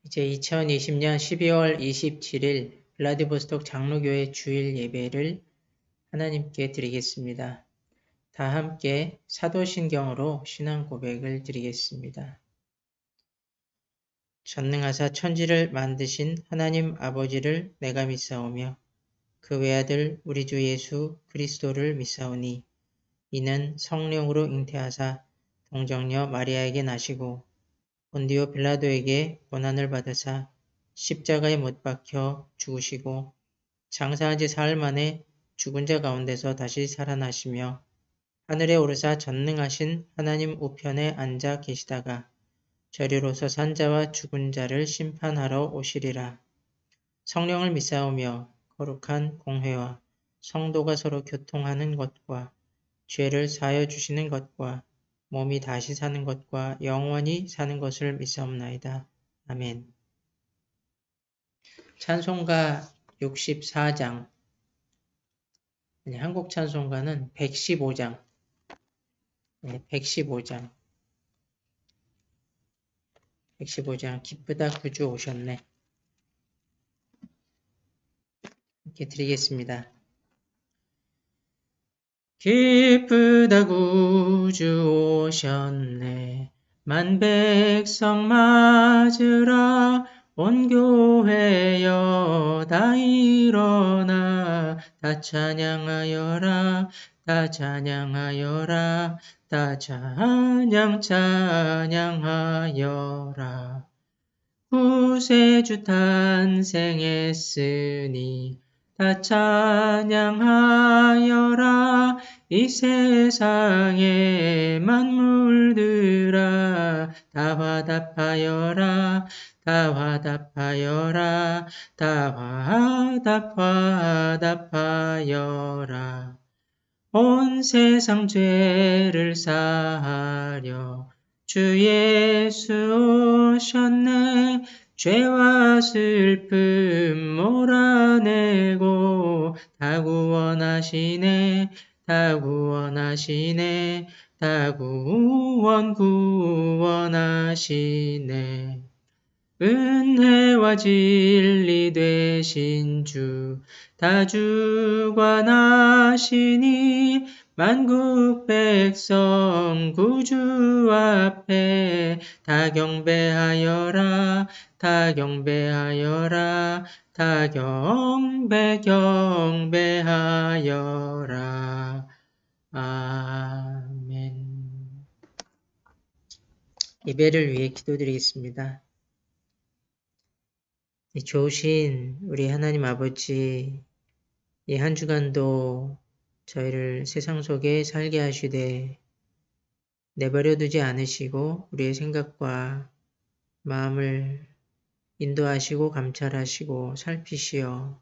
이제 2020년 12월 27일 블라디보스톡 장로교회 주일 예배를 하나님께 드리겠습니다. 다 함께 사도신경으로 신앙 고백을 드리겠습니다. 전능하사 천지를 만드신 하나님 아버지를 내가 믿사오며 그 외아들 우리 주 예수 그리스도를 믿사오니 이는 성령으로 잉태하사 동정녀 마리아에게 나시고 본디오 빌라도에게 고난을 받으사 십자가에 못 박혀 죽으시고 장사한 지 사흘 만에 죽은 자 가운데서 다시 살아나시며 하늘에 오르사 전능하신 하나님 우편에 앉아 계시다가 저리로서 산자와 죽은 자를 심판하러 오시리라. 성령을 믿사오며 거룩한 공회와 성도가 서로 교통하는 것과 죄를 사하여 주시는 것과 몸이 다시 사는 것과 영원히 사는 것을 믿사옵나이다. 아멘. 찬송가 64장 한국 찬송가는 115장 115장 기쁘다 구주 오셨네. 이렇게 드리겠습니다. 기쁘다 구주 오셨네. 만 백성 맞으라. 온 교회여 다 일어나. 다 찬양하여라. 다 찬양하여라. 다 찬양하여라. 구세주 탄생했으니 다 찬양하여라. 이 세상의 만물들아 다 화답하여라. 다 화답하여라. 다 화답하여라. 온 세상 죄를 사하려 주 예수 오셨네. 죄와 슬픔 몰아내고 다 구원하시네. 다 구원하시네. 다 구원하시네. 은혜와 진리 되신 주 다 주관하시니 만국 백성 구주 앞에 다 경배하여라. 다 경배하여라. 다 경배하여라. 아멘. 예배를 위해 기도드리겠습니다. 좋으신 우리 하나님 아버지, 이 한 주간도 저희를 세상 속에 살게 하시되 내버려 두지 않으시고 우리의 생각과 마음을 인도하시고 감찰하시고 살피시어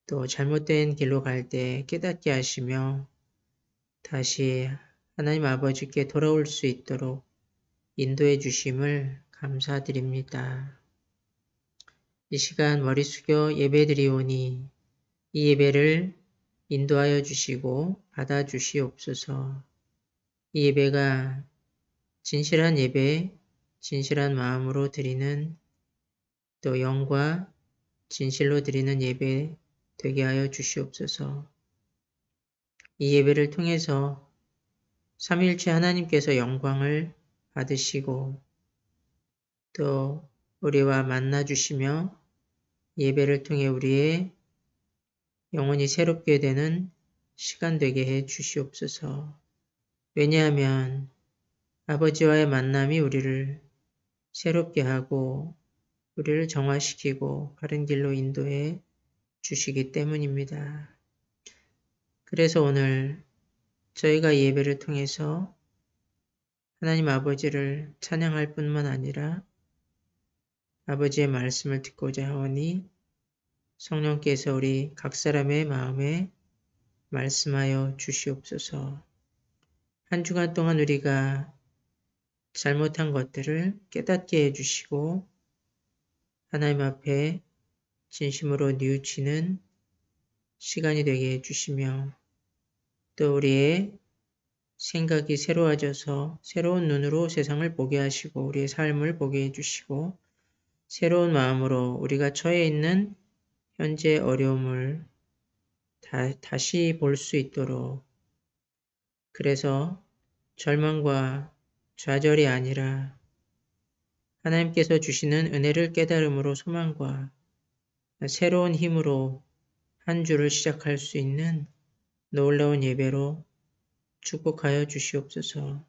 또 잘못된 길로 갈 때 깨닫게 하시며 다시 하나님 아버지께 돌아올 수 있도록 인도해 주심을 감사드립니다. 이 시간 머리 숙여 예배드리오니 이 예배를 인도하여 주시고 받아 주시옵소서. 이 예배가 진실한 예배, 진실한 마음으로 드리는 또 영과 진실로 드리는 예배 되게 하여 주시옵소서. 이 예배를 통해서 삼위일체 하나님께서 영광을 받으시고 또 우리와 만나 주시며 예배를 통해 우리의 영혼이 새롭게 되는 시간 되게 해 주시옵소서. 왜냐하면 아버지와의 만남이 우리를 새롭게 하고 우리를 정화시키고 바른 길로 인도해 주시기 때문입니다. 그래서 오늘 저희가 예배를 통해서 하나님 아버지를 찬양할 뿐만 아니라 아버지의 말씀을 듣고자 하오니 성령께서 우리 각 사람의 마음에 말씀하여 주시옵소서. 한 주간 동안 우리가 잘못한 것들을 깨닫게 해주시고 하나님 앞에 진심으로 뉘우치는 시간이 되게 해주시며 또 우리의 생각이 새로워져서 새로운 눈으로 세상을 보게 하시고 우리의 삶을 보게 해주시고 새로운 마음으로 우리가 처해 있는 현재 어려움을 다시 볼 수 있도록 그래서 절망과 좌절이 아니라 하나님께서 주시는 은혜를 깨달음으로 소망과 새로운 힘으로 한 주를 시작할 수 있는 놀라운 예배로 축복하여 주시옵소서.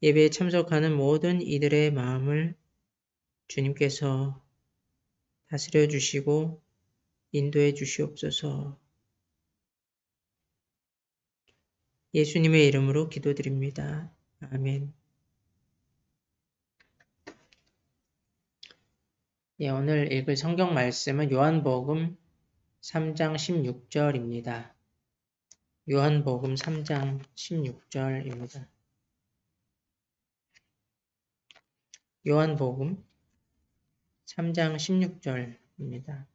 예배에 참석하는 모든 이들의 마음을 주님께서 다스려 주시고 인도해 주시옵소서. 예수님의 이름으로 기도드립니다. 아멘. 예, 오늘 읽을 성경 말씀은 요한복음 3장 16절입니다. 요한복음 3장 16절입니다. 요한복음 3장 16절입니다.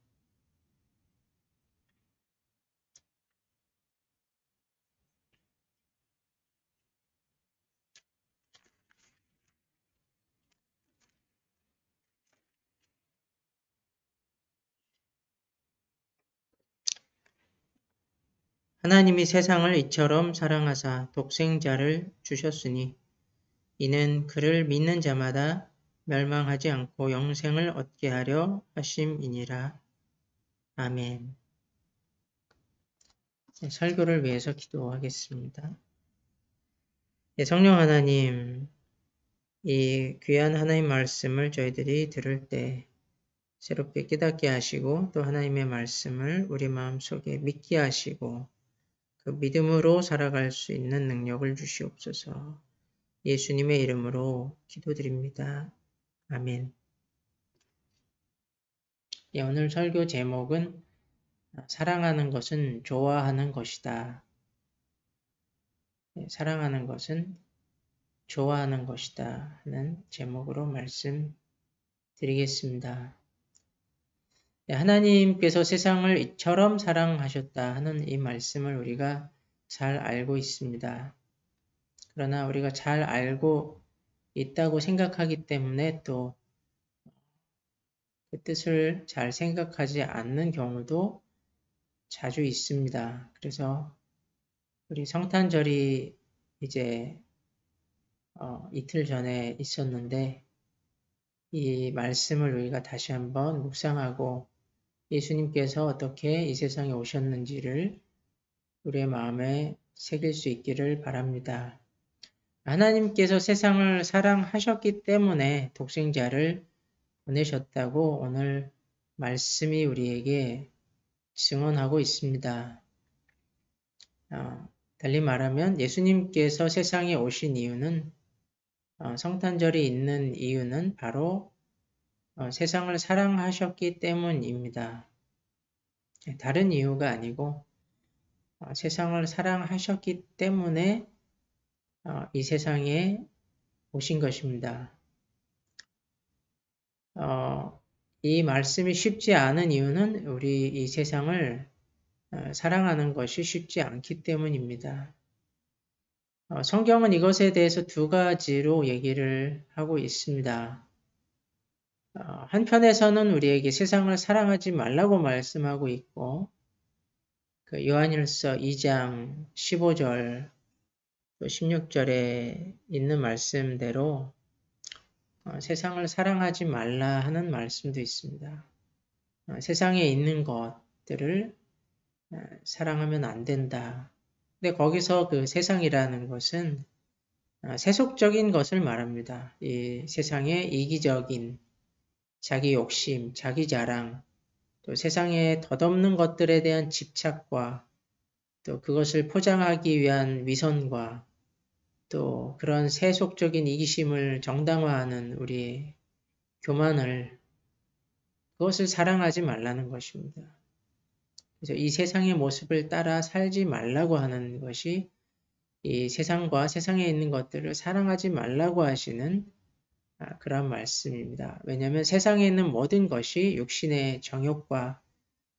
하나님이 세상을 이처럼 사랑하사 독생자를 주셨으니 이는 그를 믿는 자마다 멸망하지 않고 영생을 얻게 하려 하심이니라. 아멘. 네, 설교를 위해서 기도하겠습니다. 네, 성령 하나님, 이 귀한 하나님 말씀을 저희들이 들을 때 새롭게 깨닫게 하시고 또 하나님의 말씀을 우리 마음속에 믿게 하시고 그 믿음으로 살아갈 수 있는 능력을 주시옵소서. 예수님의 이름으로 기도드립니다. 아멘. 예, 오늘 설교 제목은 사랑하는 것은 좋아하는 것이다. 예, 사랑하는 것은 좋아하는 것이다 하는 제목으로 말씀드리겠습니다. 예, 하나님께서 세상을 이처럼 사랑하셨다 하는 이 말씀을 우리가 잘 알고 있습니다. 그러나 우리가 잘 알고 있다고 생각하기 때문에 또 그 뜻을 잘 생각하지 않는 경우도 자주 있습니다. 그래서 우리 성탄절이 이제 이틀 전에 있었는데 이 말씀을 우리가 다시 한번 묵상하고 예수님께서 어떻게 이 세상에 오셨는지를 우리의 마음에 새길 수 있기를 바랍니다. 하나님께서 세상을 사랑하셨기 때문에 독생자를 보내셨다고 오늘 말씀이 우리에게 증언하고 있습니다. 달리 말하면 예수님께서 세상에 오신 이유는 성탄절이 있는 이유는 바로 세상을 사랑하셨기 때문입니다. 다른 이유가 아니고 세상을 사랑하셨기 때문에 이 세상에 오신 것입니다. 이 말씀이 쉽지 않은 이유는 우리 이 세상을 사랑하는 것이 쉽지 않기 때문입니다. 성경은 이것에 대해서 두 가지로 얘기를 하고 있습니다. 한편에서는 우리에게 세상을 사랑하지 말라고 말씀하고 있고 그 요한일서 2장 15절 또 16절에 있는 말씀대로 세상을 사랑하지 말라 하는 말씀도 있습니다. 세상에 있는 것들을 사랑하면 안 된다. 근데 거기서 그 세상이라는 것은 세속적인 것을 말합니다. 이 세상의 이기적인 자기 욕심, 자기 자랑, 또 세상에 덧없는 것들에 대한 집착과 또 그것을 포장하기 위한 위선과 또 그런 세속적인 이기심을 정당화하는 우리의 교만을 그것을 사랑하지 말라는 것입니다. 그래서 이 세상의 모습을 따라 살지 말라고 하는 것이 이 세상과 세상에 있는 것들을 사랑하지 말라고 하시는 그런 말씀입니다. 왜냐하면 세상에 있는 모든 것이 육신의 정욕과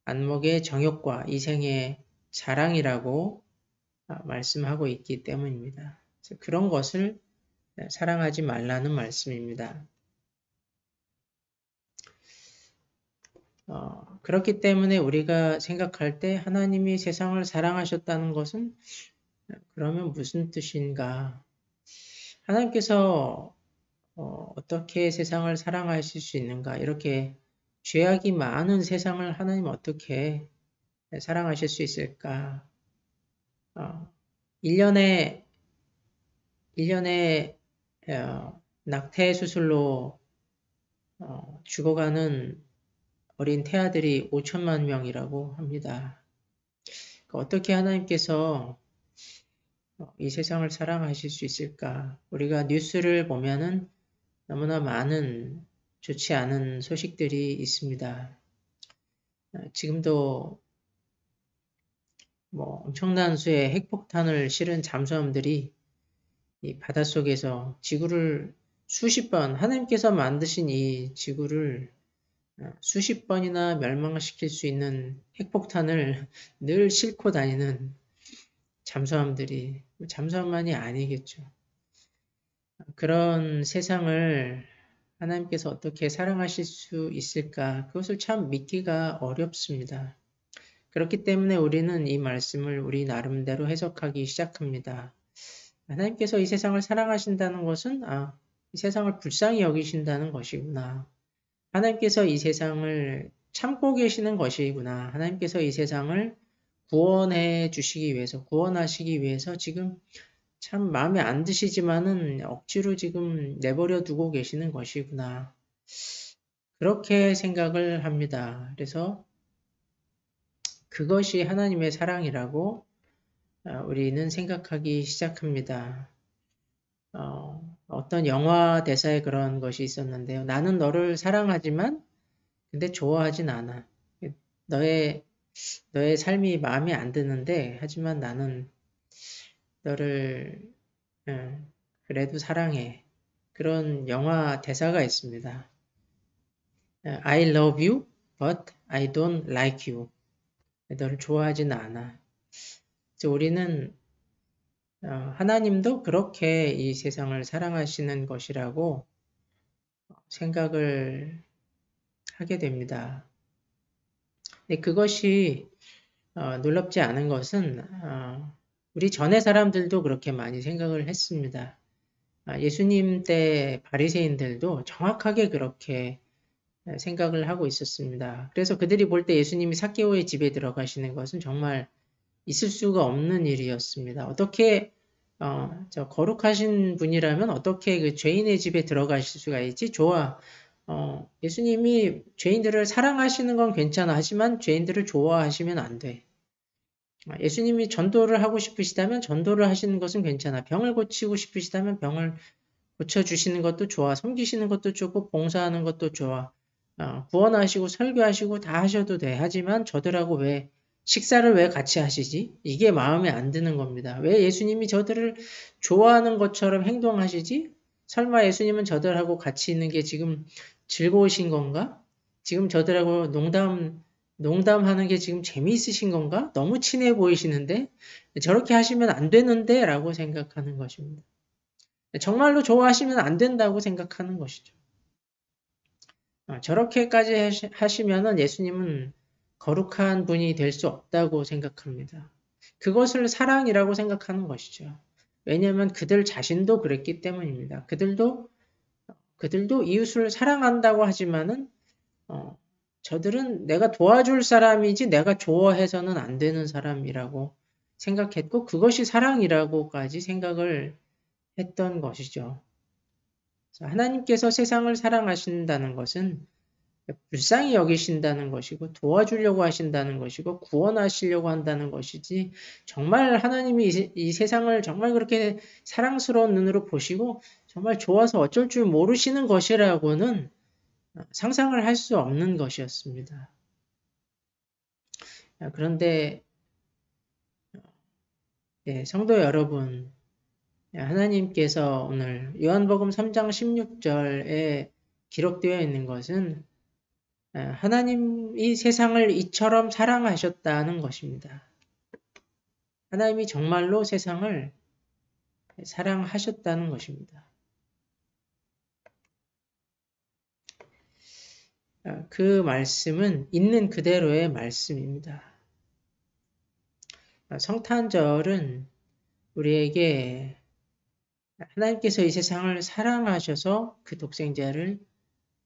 안목의 정욕과 이생의 자랑이라고 말씀하고 있기 때문입니다. 그런 것을 사랑하지 말라는 말씀입니다. 그렇기 때문에 우리가 생각할 때 하나님이 세상을 사랑하셨다는 것은 그러면 무슨 뜻인가? 하나님께서 어떻게 세상을 사랑하실 수 있는가? 이렇게 죄악이 많은 세상을 하나님 어떻게 사랑하실 수 있을까? 1년에 낙태 수술로 죽어가는 어린 태아들이 5천만 명이라고 합니다. 어떻게 하나님께서 이 세상을 사랑하실 수 있을까? 우리가 뉴스를 보면은 너무나 많은 좋지 않은 소식들이 있습니다. 지금도 엄청난 수의 핵폭탄을 실은 잠수함들이 이 바닷속에서 지구를 수십 번, 하나님께서 만드신 이 지구를 수십 번이나 멸망시킬 수 있는 핵폭탄을 늘 싣고 다니는 잠수함들이, 잠수함만이 아니겠죠. 그런 세상을 하나님께서 어떻게 사랑하실 수 있을까? 그것을 참 믿기가 어렵습니다. 그렇기 때문에 우리는 이 말씀을 우리 나름대로 해석하기 시작합니다. 하나님께서 이 세상을 사랑하신다는 것은 이 세상을 불쌍히 여기신다는 것이구나. 하나님께서 이 세상을 참고 계시는 것이구나. 하나님께서 이 세상을 구원해 주시기 위해서, 구원하시기 위해서 지금 참 마음에 안 드시지만은 억지로 지금 내버려 두고 계시는 것이구나. 그렇게 생각을 합니다. 그래서 그것이 하나님의 사랑이라고 우리는 생각하기 시작합니다. 어떤 영화 대사에 그런 것이 있었는데요. 나는 너를 사랑하지만 근데 좋아하진 않아. 너의 삶이 마음에 안 드는데 하지만 나는 너를 그래도 사랑해. 그런 영화 대사가 있습니다. I love you, but I don't like you. 너를 좋아하지는 않아. 우리는 하나님도 그렇게 이 세상을 사랑하시는 것이라고 생각을 하게 됩니다. 근데 그것이 놀랍지 않은 것은 우리 전의 사람들도 그렇게 많이 생각을 했습니다. 예수님 때 바리새인들도 정확하게 그렇게 생각을 하고 있었습니다. 그래서 그들이 볼 때 예수님이 삭개오의 집에 들어가시는 것은 정말 있을 수가 없는 일이었습니다. 어떻게 거룩하신 분이라면 어떻게 그 죄인의 집에 들어가실 수가 있지? 좋아. 예수님이 죄인들을 사랑하시는 건 괜찮아. 하지만 죄인들을 좋아하시면 안 돼. 예수님이 전도를 하고 싶으시다면 전도를 하시는 것은 괜찮아. 병을 고치고 싶으시다면 병을 고쳐주시는 것도 좋아. 섬기시는 것도 좋고 봉사하는 것도 좋아. 구원하시고 설교하시고 다 하셔도 돼. 하지만 저들하고 왜 식사를 왜 같이 하시지? 이게 마음에 안 드는 겁니다. 왜 예수님이 저들을 좋아하는 것처럼 행동하시지? 설마 예수님은 저들하고 같이 있는 게 지금 즐거우신 건가? 지금 저들하고 농담하는 게 지금 재미있으신 건가? 너무 친해 보이시는데? 저렇게 하시면 안 되는데? 라고 생각하는 것입니다. 정말로 좋아하시면 안 된다고 생각하는 것이죠. 저렇게까지 하시면은 예수님은 거룩한 분이 될 수 없다고 생각합니다. 그것을 사랑이라고 생각하는 것이죠. 왜냐하면 그들 자신도 그랬기 때문입니다. 그들도 이웃을 사랑한다고 하지만은 저들은 내가 도와줄 사람이지 내가 좋아해서는 안 되는 사람이라고 생각했고 그것이 사랑이라고까지 생각을 했던 것이죠. 하나님께서 세상을 사랑하신다는 것은 불쌍히 여기신다는 것이고 도와주려고 하신다는 것이고 구원하시려고 한다는 것이지 정말 하나님이 이 세상을 정말 그렇게 사랑스러운 눈으로 보시고 정말 좋아서 어쩔 줄 모르시는 것이라고는 상상을 할 수 없는 것이었습니다. 그런데 성도 여러분, 하나님께서 오늘 요한복음 3장 16절에 기록되어 있는 것은 하나님이 세상을 이처럼 사랑하셨다는 것입니다. 하나님이 정말로 세상을 사랑하셨다는 것입니다. 그 말씀은 있는 그대로의 말씀입니다. 성탄절은 우리에게 하나님께서 이 세상을 사랑하셔서 그 독생자를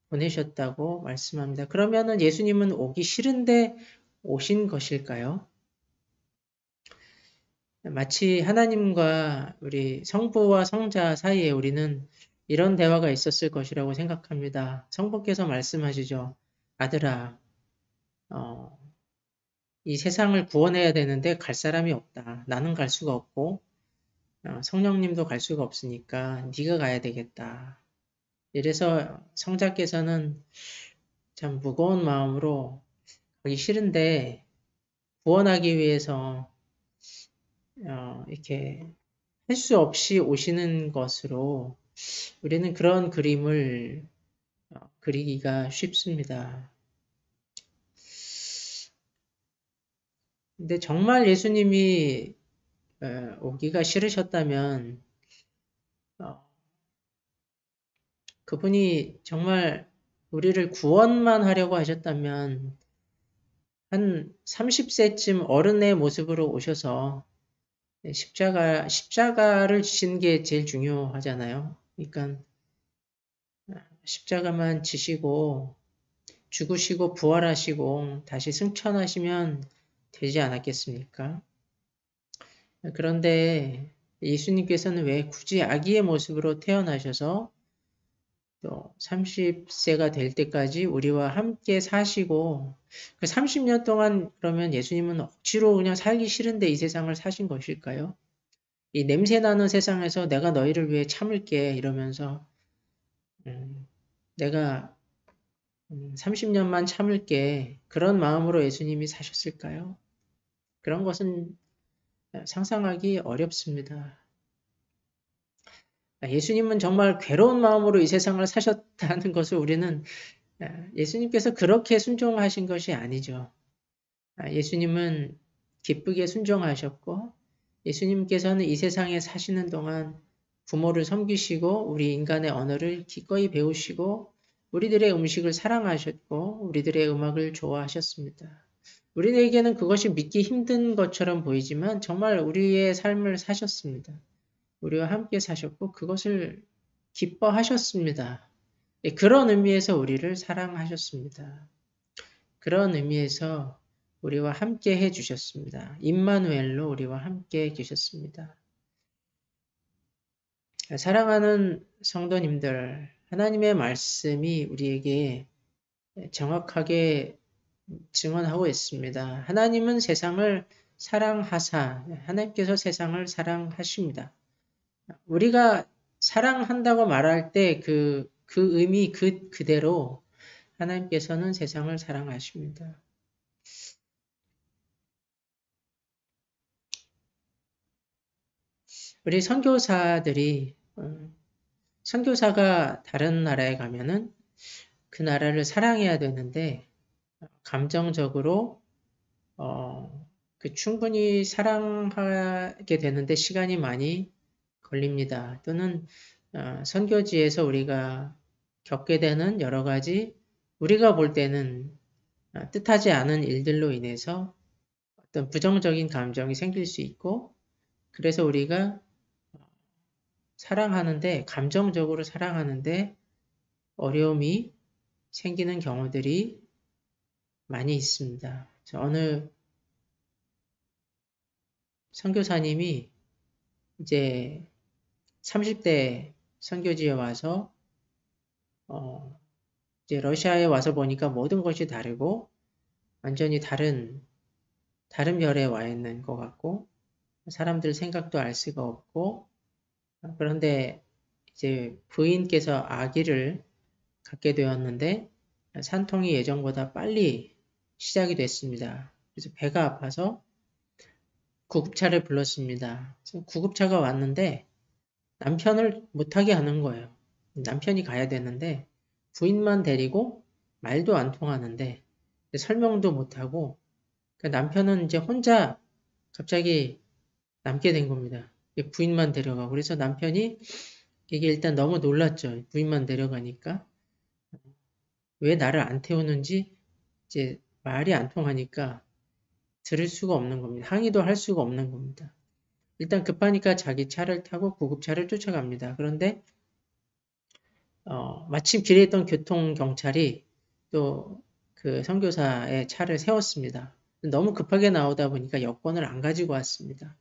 보내셨다고 말씀합니다. 그러면은 예수님은 오기 싫은데 오신 것일까요? 마치 하나님과 우리 성부와 성자 사이에 우리는 이런 대화가 있었을 것이라고 생각합니다. 성부께서 말씀하시죠. 아들아, 이 세상을 구원해야 되는데 갈 사람이 없다. 나는 갈 수가 없고 성령님도 갈 수가 없으니까 네가 가야 되겠다. 이래서 성자께서는 참 무거운 마음으로 가기 싫은데 구원하기 위해서 이렇게 할 수 없이 오시는 것으로 우리는 그런 그림을 그리기가 쉽습니다. 근데 정말 예수님이 오기가 싫으셨다면 그분이 정말 우리를 구원만 하려고 하셨다면 한 30세쯤 어른의 모습으로 오셔서 십자가를 지시는 게 제일 중요하잖아요. 그러니까 십자가만 지시고 죽으시고 부활하시고 다시 승천하시면 되지 않았겠습니까? 그런데 예수님께서는 왜 굳이 아기의 모습으로 태어나셔서 또 30세가 될 때까지 우리와 함께 사시고 그 30년 동안 그러면 예수님은 억지로 그냥 살기 싫은데 이 세상을 사신 것일까요? 이 냄새나는 세상에서 내가 너희를 위해 참을게 이러면서 내가 30년만 참을게 그런 마음으로 예수님이 사셨을까요? 그런 것은 상상하기 어렵습니다. 예수님은 정말 괴로운 마음으로 이 세상을 사셨다는 것을 우리는 예수님께서 그렇게 순종하신 것이 아니죠. 예수님은 기쁘게 순종하셨고 예수님께서는 이 세상에 사시는 동안 부모를 섬기시고 우리 인간의 언어를 기꺼이 배우시고 우리들의 음식을 사랑하셨고 우리들의 음악을 좋아하셨습니다. 우리에게는 그것이 믿기 힘든 것처럼 보이지만 정말 우리의 삶을 사셨습니다. 우리와 함께 사셨고 그것을 기뻐하셨습니다. 그런 의미에서 우리를 사랑하셨습니다. 그런 의미에서 우리와 함께 해주셨습니다. 임마누엘로 우리와 함께 계셨습니다. 사랑하는 성도님들, 하나님의 말씀이 우리에게 정확하게 증언하고 있습니다. 하나님은 세상을 사랑하사, 하나님께서 세상을 사랑하십니다. 우리가 사랑한다고 말할 때 그 의미 그대로 하나님께서는 세상을 사랑하십니다. 우리 선교사들이 선교사가 다른 나라에 가면은 그 나라를 사랑해야 되는데 감정적으로 충분히 사랑하게 되는데 시간이 많이 걸립니다. 또는 선교지에서 우리가 겪게 되는 여러 가지 우리가 볼 때는 뜻하지 않은 일들로 인해서 어떤 부정적인 감정이 생길 수 있고 그래서 우리가 사랑하는데 감정적으로 사랑하는데 어려움이 생기는 경우들이 많이 있습니다. 어느 선교사님이 이제 30대 선교지에 와서 이제 러시아에 와서 보니까 모든 것이 다르고 완전히 다른 별에 와 있는 것 같고 사람들 생각도 알 수가 없고 그런데 이제 부인께서 아기를 갖게 되었는데 산통이 예정보다 빨리 시작이 됐습니다. 그래서 배가 아파서 구급차를 불렀습니다. 구급차가 왔는데 남편을 못하게 하는 거예요. 남편이 가야 되는데 부인만 데리고 말도 안 통하는데 설명도 못하고 남편은 이제 혼자 갑자기 남게 된 겁니다. 부인만 데려가고. 그래서 남편이 이게 일단 너무 놀랐죠. 부인만 데려가니까. 왜 나를 안 태우는지 이제 말이 안 통하니까 들을 수가 없는 겁니다. 항의도 할 수가 없는 겁니다. 일단 급하니까 자기 차를 타고 구급차를 쫓아갑니다. 그런데 마침 길에 있던 교통경찰이 또 그 선교사의 차를 세웠습니다. 너무 급하게 나오다 보니까 여권을 안 가지고 왔습니다.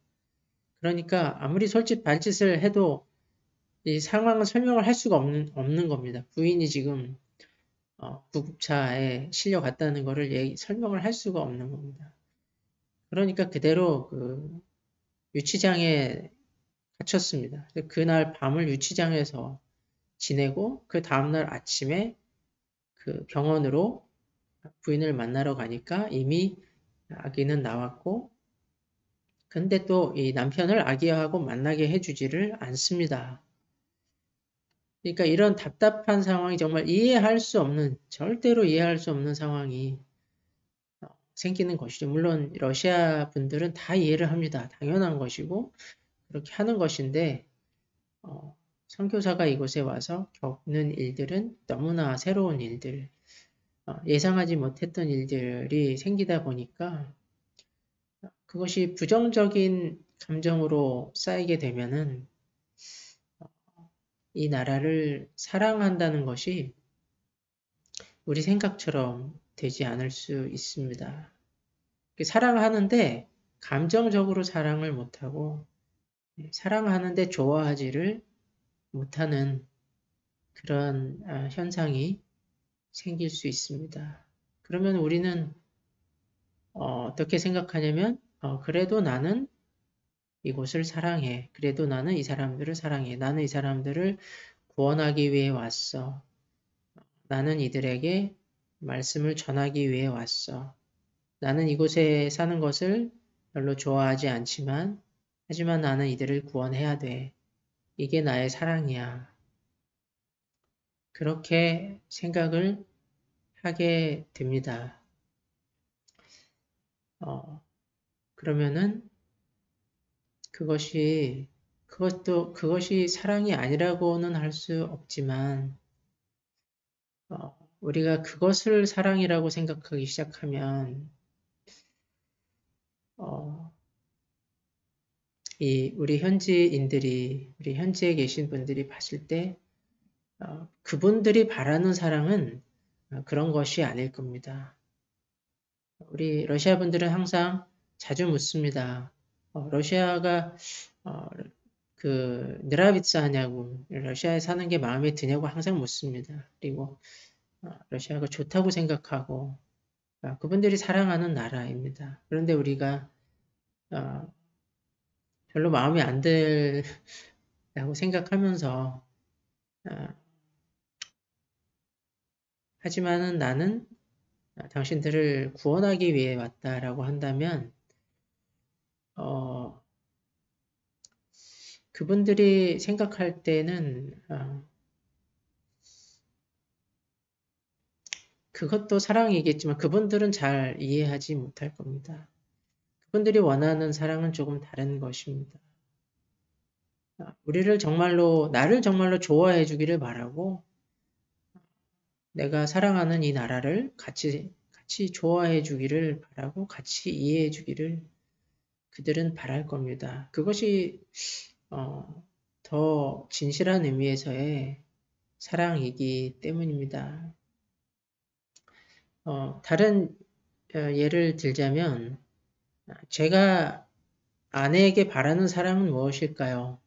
그러니까 아무리 솔짓 발짓을 해도 이 상황을 설명을 할 수가 없는 겁니다. 부인이 지금 구급차에 실려갔다는 거를 설명을 할 수가 없는 겁니다. 그러니까 그대로 그 유치장에 갇혔습니다. 그날 밤을 유치장에서 지내고 그 다음날 아침에 그 병원으로 부인을 만나러 가니까 이미 아기는 나왔고 근데 또 이 남편을 아기하고 만나게 해주지를 않습니다. 그러니까 이런 답답한 상황이 정말 이해할 수 없는 절대로 이해할 수 없는 상황이 생기는 것이죠. 물론 러시아 분들은 다 이해를 합니다. 당연한 것이고 그렇게 하는 것인데 선교사가 이곳에 와서 겪는 일들은 너무나 새로운 일들, 예상하지 못했던 일들이 생기다 보니까 그것이 부정적인 감정으로 쌓이게 되면은 이 나라를 사랑한다는 것이 우리 생각처럼 되지 않을 수 있습니다. 사랑하는데 감정적으로 사랑을 못하고 사랑하는데 좋아하지를 못하는 그런 현상이 생길 수 있습니다. 그러면 우리는 어떻게 생각하냐면 그래도 나는 이곳을 사랑해. 그래도 나는 이 사람들을 사랑해. 나는 이 사람들을 구원하기 위해 왔어. 나는 이들에게 말씀을 전하기 위해 왔어. 나는 이곳에 사는 것을 별로 좋아하지 않지만 하지만 나는 이들을 구원해야 돼. 이게 나의 사랑이야. 그렇게 생각을 하게 됩니다. 그러면은 그것이 사랑이 아니라고는 할 수 없지만 우리가 그것을 사랑이라고 생각하기 시작하면 우리 현지인들이 우리 현지에 계신 분들이 봤을 때 그분들이 바라는 사랑은 그런 것이 아닐 겁니다. 우리 러시아 분들은 항상 자주 묻습니다. 러시아가 그 느라비츠 하냐고 러시아에 사는 게 마음에 드냐고 항상 묻습니다. 그리고 러시아가 좋다고 생각하고 그분들이 사랑하는 나라입니다. 그런데 우리가 별로 마음에 안 들다고 생각하면서 하지만은 나는 당신들을 구원하기 위해 왔다라고 한다면 그분들이 생각할 때는 그것도 사랑이겠지만 그분들은 잘 이해하지 못할 겁니다. 그분들이 원하는 사랑은 조금 다른 것입니다. 나를 정말로 좋아해 주기를 바라고 내가 사랑하는 이 나라를 같이 좋아해 주기를 바라고 같이 이해해 주기를 그들은 바랄 겁니다. 그것이 더 진실한 의미에서의 사랑이기 때문입니다. 다른 예를 들자면 제가 아내에게 바라는 사랑은 무엇일까요?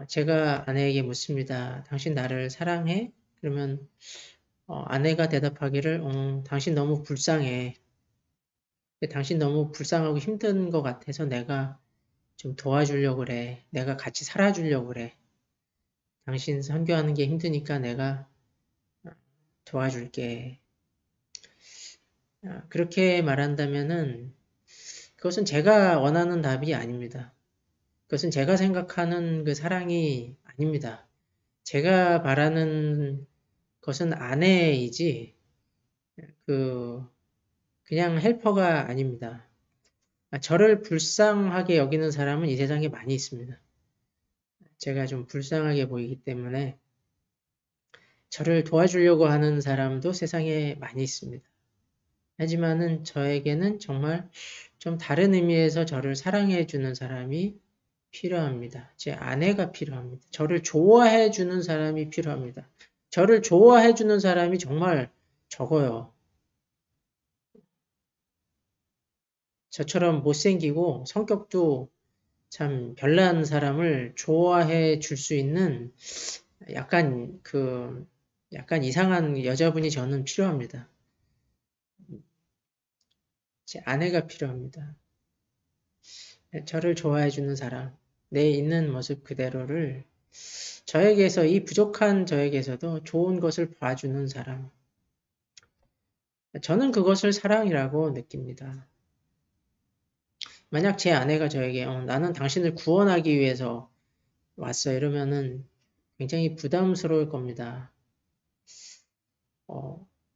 제가 아내에게 묻습니다. 당신 나를 사랑해? 그러면 아내가 대답하기를 당신 너무 불쌍해. 당신 너무 불쌍하고 힘든 것 같아서 내가 좀 도와주려고 그래. 내가 같이 살아주려고 그래. 당신 선교하는 게 힘드니까 내가 도와줄게. 그렇게 말한다면은 그것은 제가 원하는 답이 아닙니다. 그것은 제가 생각하는 그 사랑이 아닙니다. 제가 바라는 것은 아내이지 그냥 헬퍼가 아닙니다. 저를 불쌍하게 여기는 사람은 이 세상에 많이 있습니다. 제가 좀 불쌍하게 보이기 때문에 저를 도와주려고 하는 사람도 세상에 많이 있습니다. 하지만은 저에게는 정말 좀 다른 의미에서 저를 사랑해 주는 사람이 필요합니다. 제 아내가 필요합니다. 저를 좋아해 주는 사람이 필요합니다. 저를 좋아해 주는 사람이 정말 적어요. 저처럼 못생기고 성격도 참 별난 사람을 좋아해 줄 수 있는 약간 약간 이상한 여자분이 저는 필요합니다. 제 아내가 필요합니다. 저를 좋아해 주는 사람, 내 있는 모습 그대로를 저에게서 이 부족한 저에게서도 좋은 것을 봐주는 사람. 저는 그것을 사랑이라고 느낍니다. 만약 제 아내가 저에게 나는 당신을 구원하기 위해서 왔어 이러면은 굉장히 부담스러울 겁니다.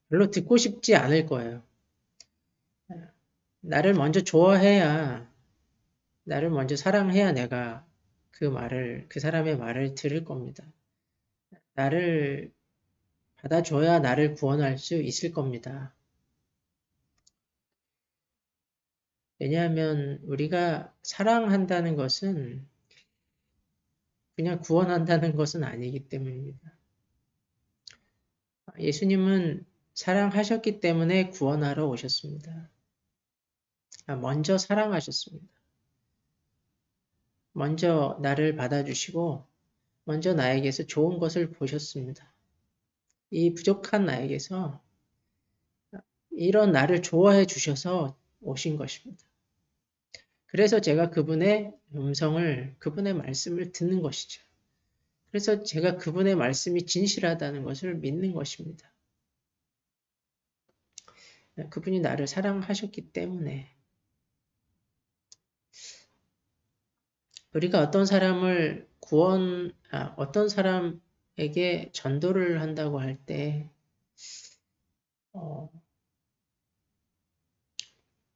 별로 듣고 싶지 않을 거예요. 나를 먼저 좋아해야, 나를 먼저 사랑해야 내가 그 사람의 말을 들을 겁니다. 나를 받아줘야 나를 구원할 수 있을 겁니다. 왜냐하면 우리가 사랑한다는 것은 그냥 구원한다는 것은 아니기 때문입니다. 예수님은 사랑하셨기 때문에 구원하러 오셨습니다. 먼저 사랑하셨습니다. 먼저 나를 받아주시고 먼저 나에게서 좋은 것을 보셨습니다. 이 부족한 나에게서 이런 나를 좋아해 주셔서 오신 것입니다. 그래서 제가 그분의 음성을, 그분의 말씀을 듣는 것이죠. 그래서 제가 그분의 말씀이 진실하다는 것을 믿는 것입니다. 그분이 나를 사랑하셨기 때문에 우리가 어떤 사람에게 전도를 한다고 할 때,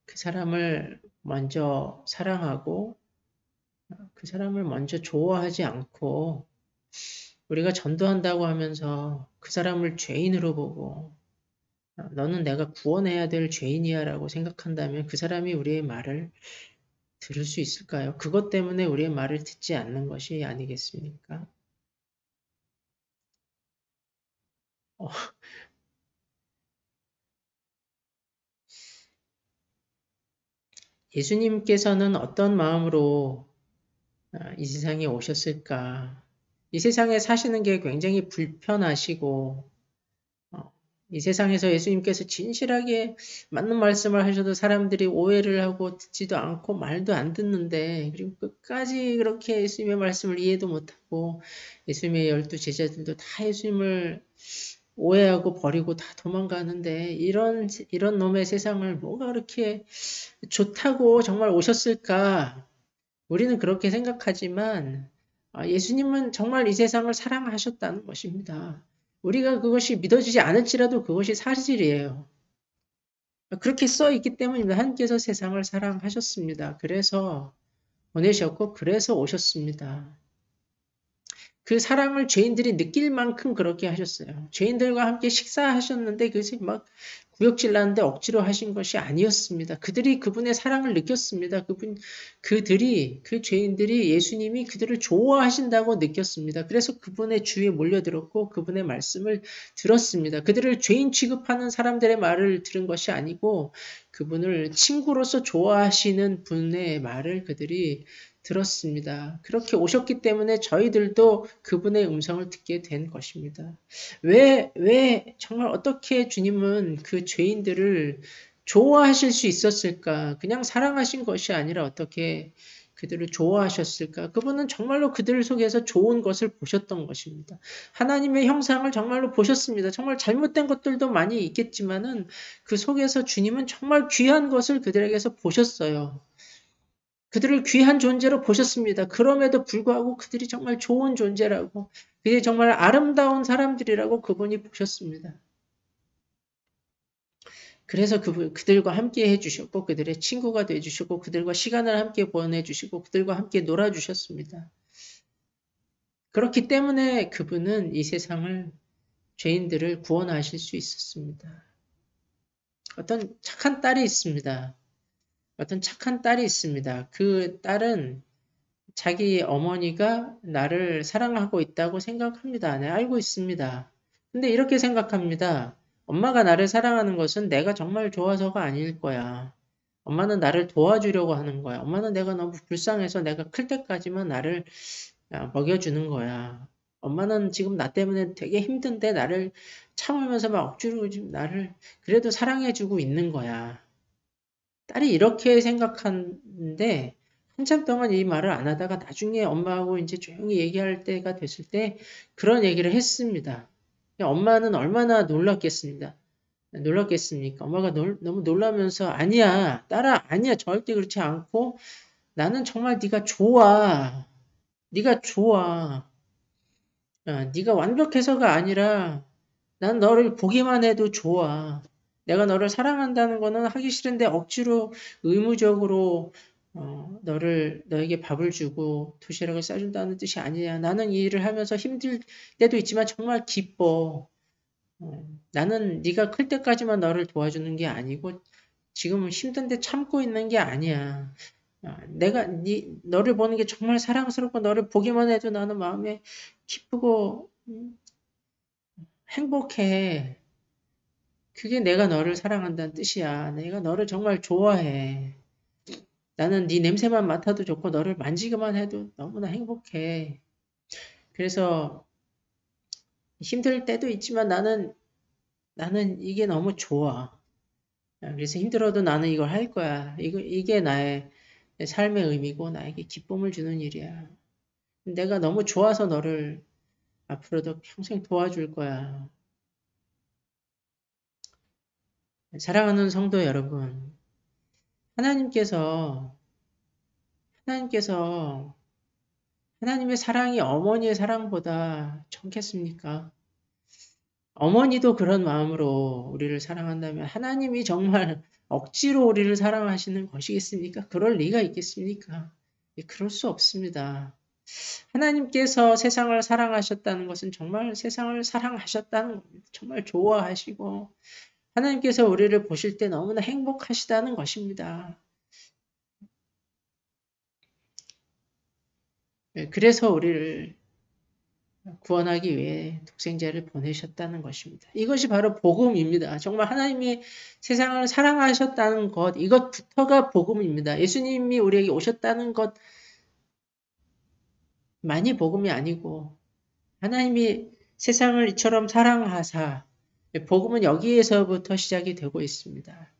그 사람을 먼저 사랑하고, 그 사람을 먼저 좋아하지 않고, 우리가 전도한다고 하면서 그 사람을 죄인으로 보고, 너는 내가 구원해야 될 죄인이야 라고 생각한다면 그 사람이 우리의 말을 들을 수 있을까요? 그것 때문에 우리의 말을 듣지 않는 것이 아니겠습니까? 어, 예수님께서는 어떤 마음으로 이 세상에 오셨을까? 이 세상에 사시는 게 굉장히 불편하시고, 이 세상에서 예수님께서 진실하게 맞는 말씀을 하셔도 사람들이 오해를 하고 듣지도 않고 말도 안 듣는데, 그리고 끝까지 그렇게 예수님의 말씀을 이해도 못하고, 예수님의 12 제자들도 다 예수님을 오해하고 버리고 다 도망가는데, 이런 놈의 세상을 뭐가 그렇게 좋다고 정말 오셨을까? 우리는 그렇게 생각하지만 예수님은 정말 이 세상을 사랑하셨다는 것입니다. 우리가 그것이 믿어지지 않을지라도 그것이 사실이에요. 그렇게 써 있기 때문입니다. 하나님께서 세상을 사랑하셨습니다. 그래서 보내셨고 그래서 오셨습니다. 그 사랑을 죄인들이 느낄 만큼 그렇게 하셨어요. 죄인들과 함께 식사하셨는데 그것이 막 구역질 나는데 억지로 하신 것이 아니었습니다. 그들이 그분의 사랑을 느꼈습니다. 그 죄인들이 예수님이 그들을 좋아하신다고 느꼈습니다. 그래서 그분의 주위에 몰려들었고 그분의 말씀을 들었습니다. 그들을 죄인 취급하는 사람들의 말을 들은 것이 아니고 그분을 친구로서 좋아하시는 분의 말을 그들이 들었습니다. 그렇게 오셨기 때문에 저희들도 그분의 음성을 듣게 된 것입니다. 정말 어떻게 주님은 그 죄인들을 좋아하실 수 있었을까? 그냥 사랑하신 것이 아니라 어떻게 그들을 좋아하셨을까? 그분은 정말로 그들 속에서 좋은 것을 보셨던 것입니다. 하나님의 형상을 정말로 보셨습니다. 정말 잘못된 것들도 많이 있겠지만은 그 속에서 주님은 정말 귀한 것을 그들에게서 보셨어요. 그들을 귀한 존재로 보셨습니다. 그럼에도 불구하고 그들이 정말 좋은 존재라고, 그들이 정말 아름다운 사람들이라고 그분이 보셨습니다. 그래서 그들과 함께 해주셨고, 그들의 친구가 되어주셨고, 그들과 시간을 함께 보내주시고, 그들과 함께 놀아주셨습니다. 그렇기 때문에 그분은 이 세상을, 죄인들을 구원하실 수 있었습니다. 어떤 착한 딸이 있습니다. 어떤 착한 딸이 있습니다. 그 딸은 자기 어머니가 나를 사랑하고 있다고 생각합니다. 네, 알고 있습니다. 근데 이렇게 생각합니다. 엄마가 나를 사랑하는 것은 내가 정말 좋아서가 아닐 거야. 엄마는 나를 도와주려고 하는 거야. 엄마는 내가 너무 불쌍해서 내가 클 때까지만 나를 먹여주는 거야. 엄마는 지금 나 때문에 되게 힘든데 나를 참으면서 막 억지로 지금 나를 그래도 사랑해주고 있는 거야. 딸이 이렇게 생각하는데 한참 동안 이 말을 안 하다가 나중에 엄마하고 이제 조용히 얘기할 때가 됐을 때 그런 얘기를 했습니다. 엄마는 얼마나 놀랐겠습니다. 놀랐겠습니까? 엄마가 너무 놀라면서 아니야, 딸아, 아니야, 절대 그렇지 않고 나는 정말 네가 좋아. 네가 좋아. 네가 완벽해서가 아니라 난 너를 보기만 해도 좋아. 내가 너를 사랑한다는 거는 하기 싫은데 억지로 의무적으로 너에게 밥을 주고 도시락을 싸준다는 뜻이 아니야. 나는 이 일을 하면서 힘들 때도 있지만 정말 기뻐. 나는 네가 클 때까지만 너를 도와주는 게 아니고 지금 힘든데 참고 있는 게 아니야. 내가 너를 보는 게 정말 사랑스럽고 너를 보기만 해도 나는 마음에 기쁘고 행복해. 그게 내가 너를 사랑한다는 뜻이야. 내가 너를 정말 좋아해. 나는 네 냄새만 맡아도 좋고 너를 만지기만 해도 너무나 행복해. 그래서 힘들 때도 있지만 나는 이게 너무 좋아. 그래서 힘들어도 나는 이걸 할 거야. 이게 나의 삶의 의미고 나에게 기쁨을 주는 일이야. 내가 너무 좋아서 너를 앞으로도 평생 도와줄 거야. 사랑하는 성도 여러분, 하나님께서 하나님께서 하나님의 사랑이 어머니의 사랑보다 적겠습니까? 어머니도 그런 마음으로 우리를 사랑한다면 하나님이 정말 억지로 우리를 사랑하시는 것이겠습니까? 그럴 리가 있겠습니까? 그럴 수 없습니다. 하나님께서 세상을 사랑하셨다는 것은 정말 세상을 사랑하셨다는 겁니다. 정말 좋아하시고 하나님께서 우리를 보실 때 너무나 행복하시다는 것입니다. 그래서 우리를 구원하기 위해 독생자를 보내셨다는 것입니다. 이것이 바로 복음입니다. 정말 하나님이 세상을 사랑하셨다는 것, 이것부터가 복음입니다. 예수님이 우리에게 오셨다는 것만이 복음이 아니고 하나님이 세상을 이처럼 사랑하사 복음은 여기에서부터 시작이 되고 있습니다.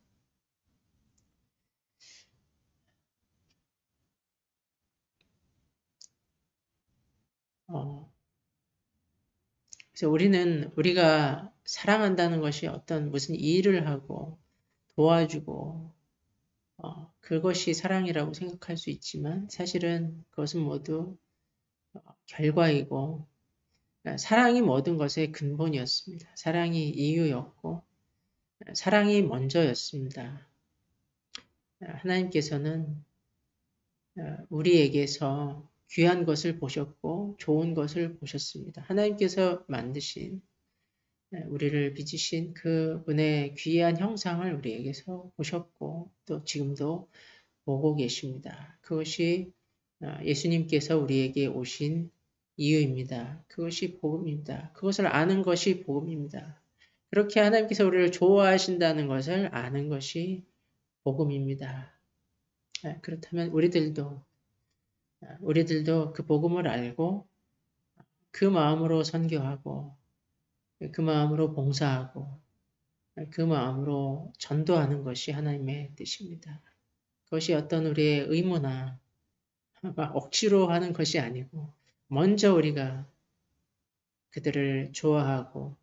그래서 우리가 사랑한다는 것이 어떤 무슨 일을 하고 도와주고 그것이 사랑이라고 생각할 수 있지만 사실은 그것은 모두 결과이고 사랑이 모든 것의 근본이었습니다. 사랑이 이유였고 사랑이 먼저였습니다. 하나님께서는 우리에게서 귀한 것을 보셨고 좋은 것을 보셨습니다. 하나님께서 만드신 우리를 빚으신 그분의 귀한 형상을 우리에게서 보셨고 또 지금도 보고 계십니다. 그것이 예수님께서 우리에게 오신 이유입니다. 그것이 복음입니다. 그것을 아는 것이 복음입니다. 그렇게 하나님께서 우리를 좋아하신다는 것을 아는 것이 복음입니다. 그렇다면 우리들도 그 복음을 알고 그 마음으로 선교하고 그 마음으로 봉사하고 그 마음으로 전도하는 것이 하나님의 뜻입니다. 그것이 어떤 우리의 의무나 막 억지로 하는 것이 아니고 먼저 우리가 그들을 좋아하고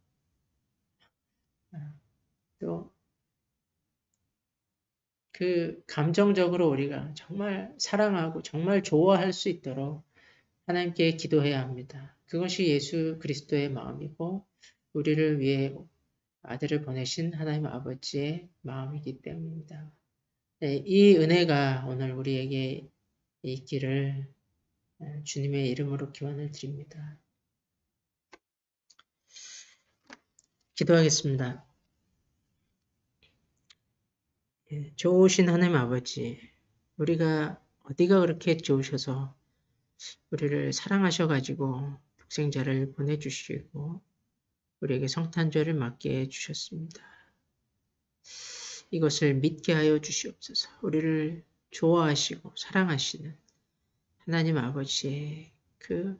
또 그 감정적으로 우리가 정말 사랑하고 정말 좋아할 수 있도록 하나님께 기도해야 합니다. 그것이 예수 그리스도의 마음이고 우리를 위해 아들을 보내신 하나님 아버지의 마음이기 때문입니다. 네, 이 은혜가 오늘 우리에게 있기를 주님의 이름으로 기원을 드립니다. 기도하겠습니다. 좋으신 하나님 아버지, 우리가 어디가 그렇게 좋으셔서 우리를 사랑하셔가지고 독생자를 보내주시고 우리에게 성탄절을 맞게 해주셨습니다. 이것을 믿게 하여 주시옵소서. 우리를 좋아하시고 사랑하시는 하나님 아버지의 그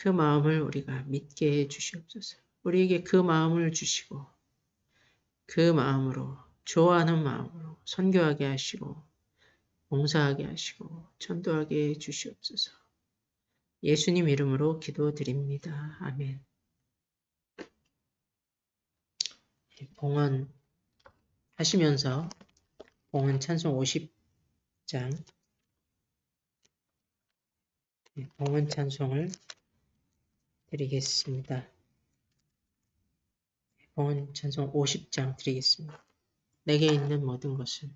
마음을 우리가 믿게 해 주시옵소서. 우리에게 그 마음을 주시고 그 마음으로 좋아하는 마음으로 선교하게 하시고 봉사하게 하시고 전도하게 해 주시옵소서. 예수님 이름으로 기도드립니다. 아멘. 봉헌 하시면서 봉헌 찬송 50장 봉헌 찬송을 드리겠습니다. 봉헌 찬송 50장 드리겠습니다. 내게 있는 모든 것은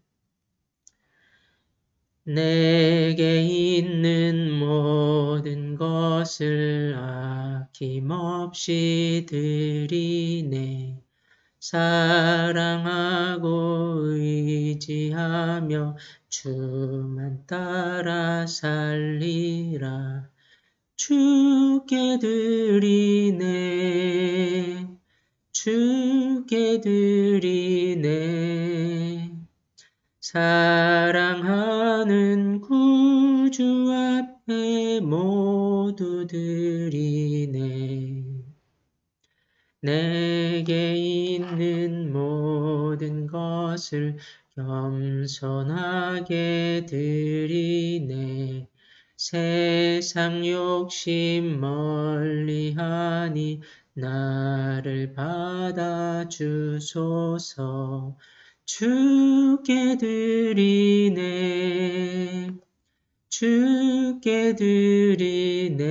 내게 있는 모든 것을 아낌없이 드리네. 사랑하고 의지하며 주만 따라 살리라. 주께 드리네. 주께 드리네. 사랑하는 구주 앞에 모두 드리네. 내게 있는 모든 것을 겸손하게 드리네. 세상 욕심 멀리하니 나를 받아주소서. 주께 드리네. 주께 드리네.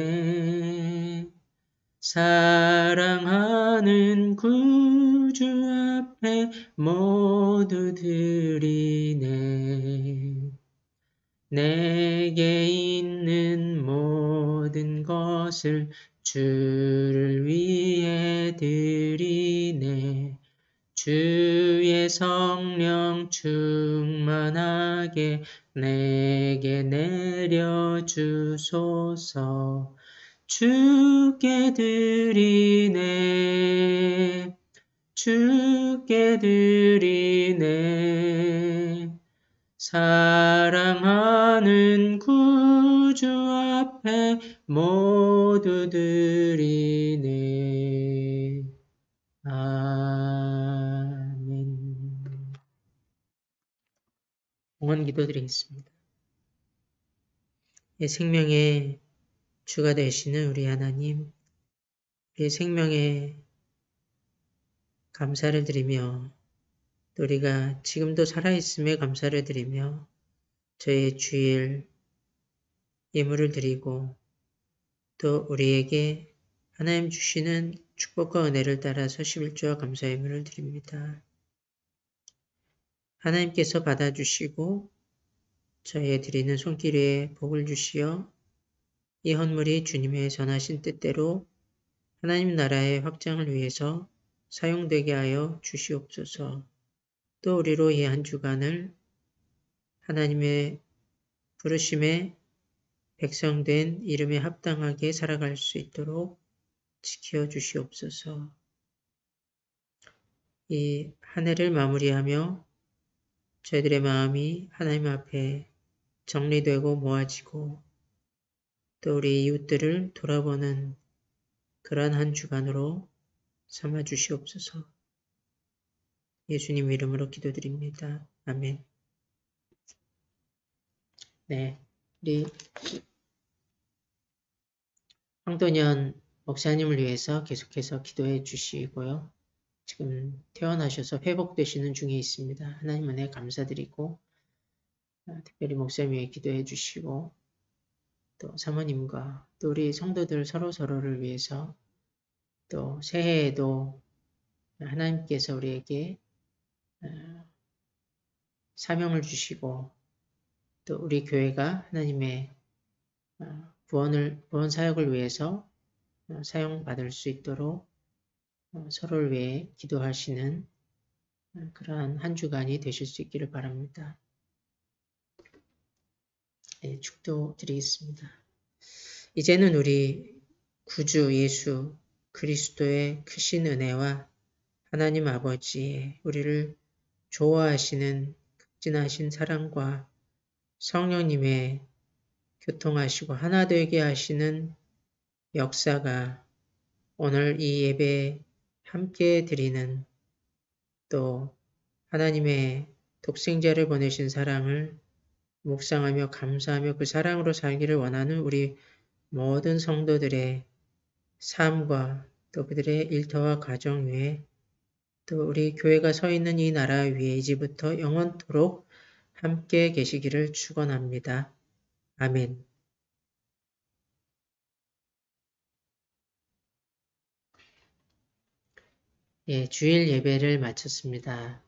사랑하는 구주 앞에 모두 드리네. 내게 있는 모든 것을 주를 위해 드리네. 주의 성령 충만하게 내게 내려주소서. 주께 드리네. 주께 드리네. 사랑하는 구주 앞에 모두 드리네. 아멘. 봉헌 기도드리겠습니다. 생명의 주가 되시는 우리 하나님, 우리의 생명에 감사를 드리며 또 우리가 지금도 살아있음에 감사를 드리며 저의 주일 예물을 드리고 또 우리에게 하나님 주시는 축복과 은혜를 따라서 11조와 감사 예물을 드립니다. 하나님께서 받아주시고 저의 드리는 손길에 복을 주시어 이 헌물이 주님의 선하신 뜻대로 하나님 나라의 확장을 위해서 사용되게 하여 주시옵소서. 또 우리로 이 한 주간을 하나님의 부르심에 백성된 이름에 합당하게 살아갈 수 있도록 지켜 주시옵소서. 이 한 해를 마무리하며 저희들의 마음이 하나님 앞에 정리되고 모아지고 또 우리 이웃들을 돌아보는 그러한 한 주간으로 삼아 주시옵소서. 예수님 이름으로 기도드립니다. 아멘. 네, 우리 황도년 목사님을 위해서 계속해서 기도해 주시고요. 지금 퇴원하셔서 회복되시는 중에 있습니다. 하나님 은혜 감사드리고 특별히 목사님 위해 기도해 주시고 또 사모님과 또 우리 성도들 서로서로를 위해서 또 새해에도 하나님께서 우리에게 사명을 주시고 또 우리 교회가 하나님의 구원 사역을 위해서 사용받을 수 있도록 서로를 위해 기도하시는 그러한 한 주간이 되실 수 있기를 바랍니다. 네, 축도드리겠습니다. 이제는 우리 구주 예수 그리스도의 크신 은혜와 하나님 아버지의 우리를 좋아하시는 극진하신 사랑과 성령님의 교통하시고 하나 되게 하시는 역사가 오늘 이 예배에 함께 드리는 또 하나님의 독생자를 보내신 사랑을 묵상하며 감사하며 그 사랑으로 살기를 원하는 우리 모든 성도들의 삶과 또 그들의 일터와 가정 위에 또 우리 교회가 서 있는 이 나라 위에 이제부터 영원토록 함께 계시기를 축원합니다. 아멘. 예, 주일 예배를 마쳤습니다.